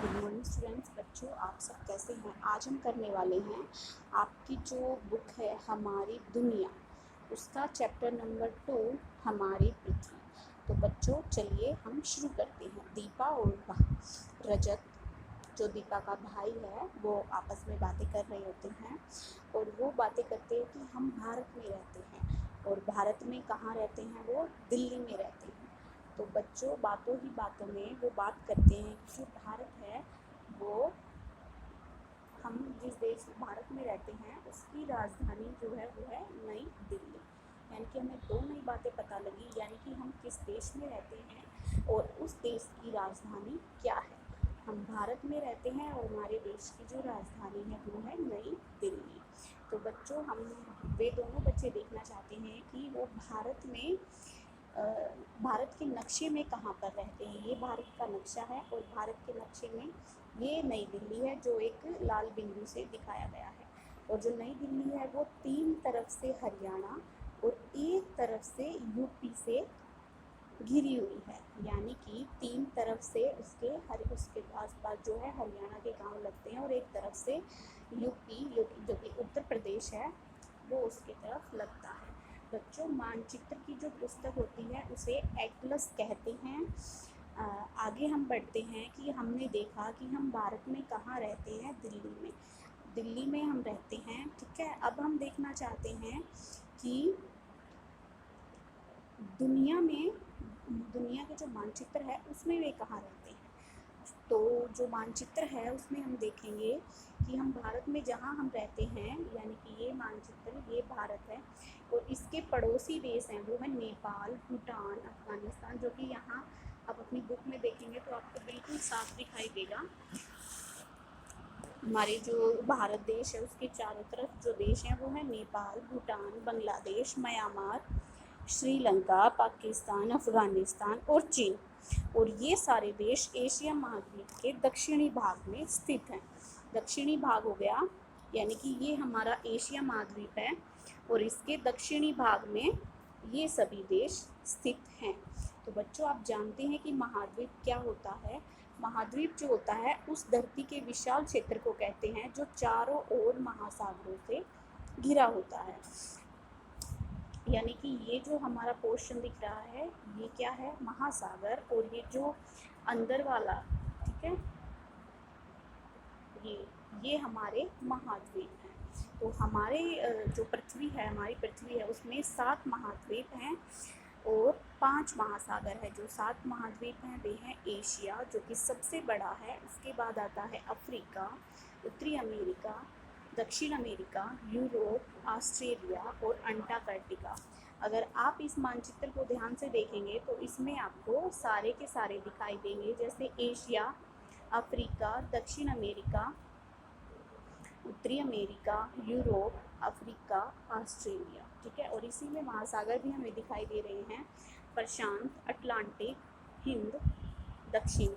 Good morning students. बच्चों, आप सब कैसे हैं? आज हम करने वाले हैं आपकी जो बुक है हमारी दुनिया, उसका चैप्टर नंबर 2 हमारी पृथ्वी। तो बच्चों चलिए हम शुरू करते हैं। दीपा और रजत, जो दीपा का भाई है, वो आपस में बातें कर रहे होते हैं और वो बातें करते हैं कि हम भारत में रहते हैं और भारत में कहाँ रहते हैं, वो दिल्ली में रहते हैं। तो बच्चों बातों ही बातों में वो बात करते हैं कि जो भारत है वो, हम जिस देश भारत में रहते हैं उसकी राजधानी जो है वो है नई दिल्ली। यानी कि हमें दो नई बातें पता लगी, यानी कि हम किस देश में रहते हैं और उस देश की राजधानी क्या है। हम भारत में रहते हैं और हमारे देश की जो राजधानी है वो है नई दिल्ली। तो बच्चों हम वे दोनों बच्चे देखना चाहते हैं कि वो भारत के नक्शे में कहाँ पर रहते हैं। ये भारत का नक्शा है और भारत के नक्शे में ये नई दिल्ली है जो एक लाल बिंदु से दिखाया गया है। और जो नई दिल्ली है वो 3 तरफ से हरियाणा और एक तरफ से यूपी से घिरी हुई है। यानी कि 3 तरफ से उसके आसपास जो है हरियाणा के गांव लगते हैं और एक तरफ से यूपी जो कि उत्तर प्रदेश है वो उसके तरफ लगता है। बच्चों मानचित्र की जो पुस्तक होती है उसे एटलस कहते हैं। आगे हम बढ़ते हैं कि हमने देखा कि हम भारत में कहाँ रहते हैं, दिल्ली में हम रहते हैं। ठीक है, अब हम देखना चाहते हैं कि दुनिया के जो मानचित्र है उसमें वे कहाँ रहते हैं। तो जो मानचित्र है उसमें हम देखेंगे कि हम भारत में जहाँ हम रहते हैं, यानी कि ये मानचित्र, ये भारत है और इसके पड़ोसी देश हैं वो है नेपाल, भूटान, अफगानिस्तान, जो कि यहाँ आप अपनी बुक में देखेंगे तो आपको बिल्कुल साफ दिखाई देगा। हमारे जो भारत देश है उसके चारों तरफ जो देश हैं वो है नेपाल, भूटान, बांग्लादेश, म्यांमार, श्रीलंका, पाकिस्तान, अफगानिस्तान और चीन। और ये सारे देश एशिया महाद्वीप के दक्षिणी भाग में स्थित हैं। दक्षिणी भाग हो गया, यानी कि ये हमारा एशिया महाद्वीप है और इसके दक्षिणी भाग में ये सभी देश स्थित हैं। तो बच्चों आप जानते हैं कि महाद्वीप क्या होता है। महाद्वीप जो होता है उस धरती के विशाल क्षेत्र को कहते हैं जो चारों ओर महासागरों से घिरा होता है। यानी कि ये जो हमारा पोर्शन दिख रहा है ये क्या है, महासागर, और ये जो अंदर वाला, ठीक है, ये हमारे महाद्वीप हैं। तो हमारे जो पृथ्वी है, हमारी पृथ्वी है उसमें 7 महाद्वीप हैं और 5 महासागर है। जो 7 महाद्वीप हैं वे हैं एशिया जो कि सबसे बड़ा है, उसके बाद आता है अफ्रीका, उत्तरी अमेरिका, दक्षिण अमेरिका, यूरोप, ऑस्ट्रेलिया और अंटार्कटिका। अगर आप इस मानचित्र को ध्यान से देखेंगे तो इसमें आपको सारे के सारे दिखाई देंगे, जैसे एशिया, अफ्रीका, दक्षिण अमेरिका, उत्तरी अमेरिका, यूरोप, अफ्रीका, ऑस्ट्रेलिया। ठीक है, और इसी में महासागर भी हमें दिखाई दे रहे हैं, प्रशांत, अटलांटिक, हिंद, दक्षिणी।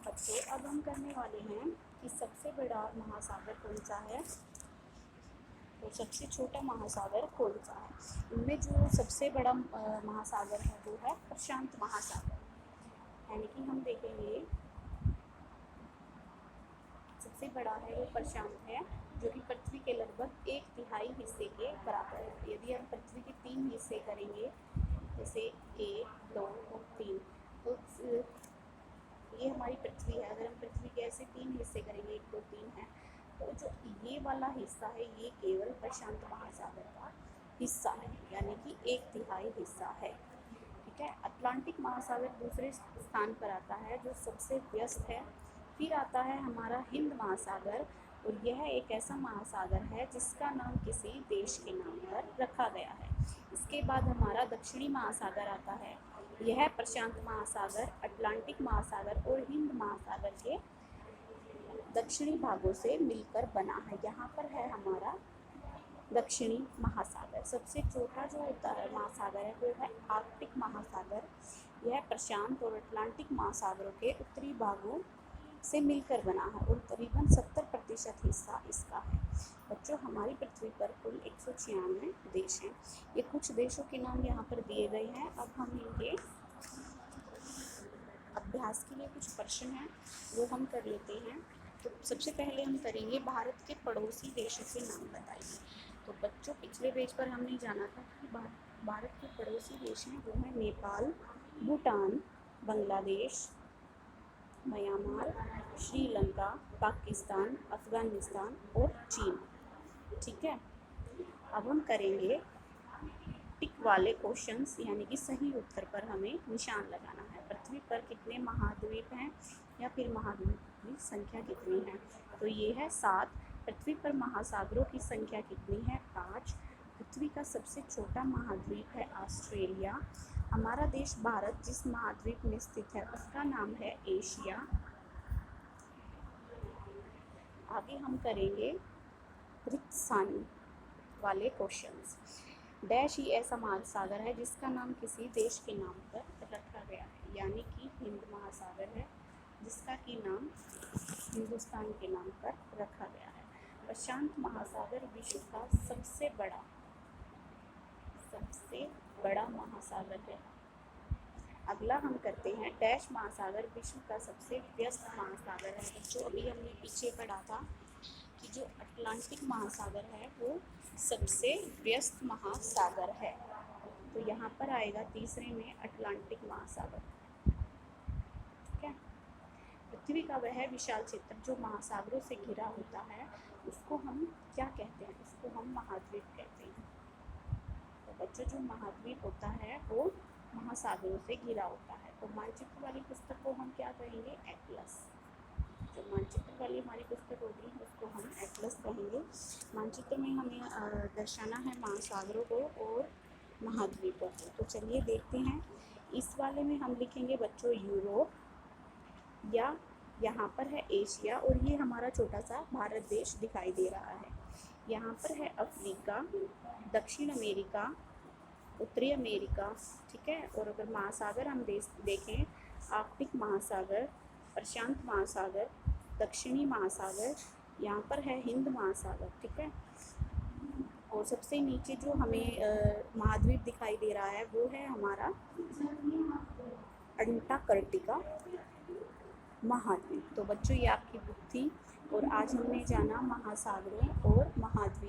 बच्चों अब हम करने वाले हैं कि सबसे बड़ा महासागर कौन सा है और सबसे छोटा महासागर कौन सा है। इनमें जो सबसे बड़ा महासागर है वो है प्रशांत महासागर। यानी कि हम देखेंगे सबसे बड़ा है वो प्रशांत है जो कि पृथ्वी के लगभग 1/3 हिस्से के बराबर है। यदि हम पृथ्वी के 3 हिस्से करेंगे, जैसे 1, 2 और 3, तो ये हमारी पृथ्वी है। अगर हम पृथ्वी के ऐसे 3 हिस्से करेंगे, 1, 2, 3 है, तो जो ये वाला हिस्सा है ये केवल प्रशांत महासागर का हिस्सा है, यानी कि 1/3 हिस्सा है। ठीक है, अटलांटिक महासागर दूसरे स्थान पर आता है जो सबसे व्यस्त है। फिर आता है हमारा हिंद महासागर, और यह एक ऐसा महासागर है जिसका नाम किसी देश के नाम पर रखा गया है। इसके बाद हमारा दक्षिणी महासागर आता है। यह प्रशांत महासागर, अटलांटिक महासागर और हिंद महासागर के दक्षिणी भागों से मिलकर बना है। यहाँ पर है हमारा दक्षिणी महासागर। सबसे छोटा जो होता है महासागर है वो है आर्कटिक महासागर। यह प्रशांत और अटलांटिक महासागरों के उत्तरी भागों से मिलकर बना है और करीबन 70% हिस्सा इसका है। बच्चों हमारी पृथ्वी पर कुल 196 देश हैं। ये कुछ देशों के नाम यहाँ पर दिए गए हैं। अब हम इनके इतिहास के लिए कुछ प्रश्न हैं वो हम कर लेते हैं। तो सबसे पहले हम करेंगे भारत के पड़ोसी देशों के नाम बताइए। तो बच्चों पिछले पेज पर हमने जाना था कि भारत के पड़ोसी देश हैं वो हैं नेपाल, भूटान, बांग्लादेश, म्यांमार, श्रीलंका, पाकिस्तान, अफ़गानिस्तान और चीन। ठीक है, अब हम करेंगे टिक वाले क्वेश्चंस, यानी कि सही उत्तर पर हमें निशान लगाना है। पृथ्वी पर कितने महाद्वीप हैं या फिर महाद्वीप की संख्या कितनी है? तो ये है 7। पृथ्वी पर महासागरों की संख्या कितनी है? 5। पृथ्वी का सबसे छोटा महाद्वीप है ऑस्ट्रेलिया। हमारा देश भारत जिस महाद्वीप में स्थित है उसका नाम है एशिया। आगे हम करेंगे रिक्त सानी वाले क्वेश्चंस। डैश ही ऐसा महासागर है जिसका नाम किसी देश के नाम पर रखा गया है, यानी कि हिंद महासागर है जिसका कि नाम हिंदुस्तान के नाम पर रखा गया है। प्रशांत महासागर विश्व का सबसे बड़ा महासागर है। अगला हम करते हैं डैश महासागर विश्व का सबसे व्यस्त महासागर है। बच्चों अभी हमने पीछे पढ़ा था कि जो अटलांटिक महासागर है वो सबसे व्यस्त महासागर है, तो यहाँ पर आएगा तीसरे में अटलांटिक महासागर। ठीक है, पृथ्वी का वह विशाल क्षेत्र जो महासागरों से घिरा होता है उसको हम क्या कहते हैं? उसको हम महाद्वीप कहते हैं। तो बच्चों जो महाद्वीप होता है वो महासागरों से घिरा होता है। तो मानचित्र वाली पुस्तक को हम क्या कहेंगे? एटलस। जो मानचित्र वाली हमारी पुस्तक होगी उसको हम एटलस कहेंगे। मानचित्र में हमें दर्शाना है महासागरों को और महाद्वीपों को। तो चलिए देखते हैं। इस वाले में हम लिखेंगे बच्चों यूरोप, या यहाँ पर है एशिया, और ये हमारा छोटा सा भारत देश दिखाई दे रहा है। यहाँ पर है अफ्रीका, दक्षिण अमेरिका, उत्तरी अमेरिका। ठीक है, और अगर महासागर हम देखें आर्कटिक महासागर, प्रशांत महासागर, दक्षिणी महासागर, यहाँ पर है हिंद महासागर। ठीक है, और सबसे नीचे जो हमें महाद्वीप दिखाई दे रहा है वो है हमारा अंटार्कटिका महाद्वीप। तो बच्चों ये आपकी बुक थी और आज हमने जाना महासागरों और महाद्वीप